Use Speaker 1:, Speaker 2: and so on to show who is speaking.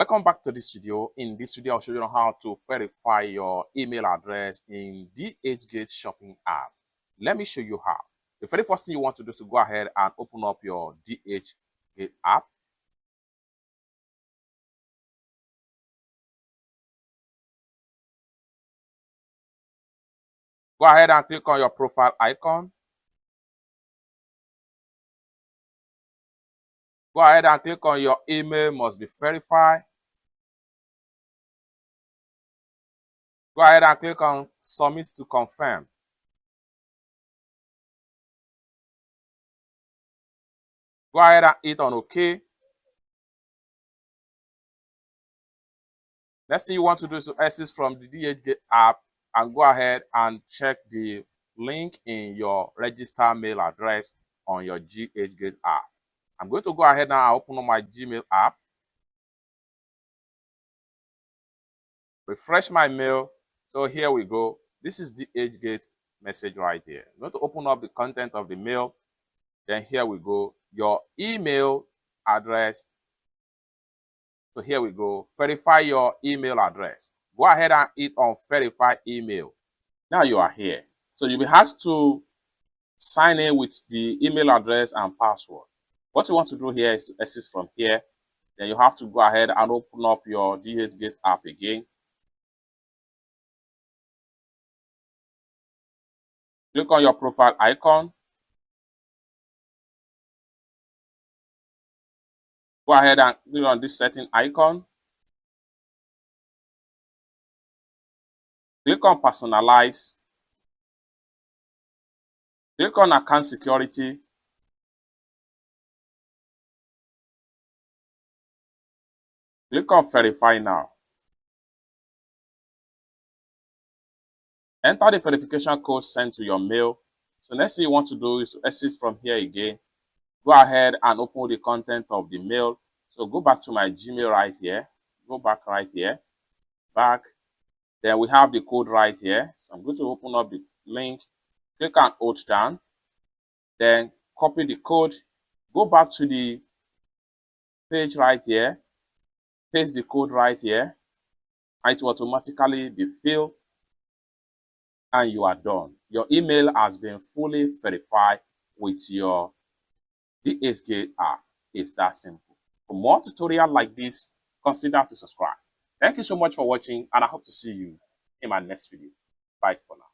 Speaker 1: Welcome back to this video. In this video, I'll show you how to verify your email address in DHgate shopping app. Let me show you how. The very first thing you want to do is to go ahead and open up your DHgate app. Go ahead and click on your profile icon. Go ahead and click on your email must be verified. Go ahead and click on submit to confirm. Go ahead and hit on OK. Next thing you want to do is to exit from the DHgate app and go ahead and check the link in your register mail address on your DHgate app. I'm going to go ahead now and open up my Gmail app. Refresh my mail. So here we go. This is the DHgate message right here. I'm going to open up the content of the mail. Then here we go. Your email address. So here we go. Verify your email address. Go ahead and hit on verify email. Now you are here. So you'll be asked to sign in with the email address and password. What you want to do here is to exit from here. Then you have to go ahead and open up your DHgate app again. Click on your profile icon. Go ahead and click on this setting icon. Click on personalize. Click on account security. Click on verify now. Enter the verification code sent to your mail. So next thing you want to do is to exit from here again. Go ahead and open the content of the mail. So go back to my Gmail right here. Go back right here. Back. Then we have the code right here. So I'm going to open up the link. Click on hold down. Then copy the code. Go back to the page right here. Paste the code right here. And it will automatically be filled. And you are done. Your email has been fully verified with your DHgate app. It's that simple. For more tutorials like this, consider to subscribe. Thank you so much for watching, and I hope to see you in my next video. Bye for now.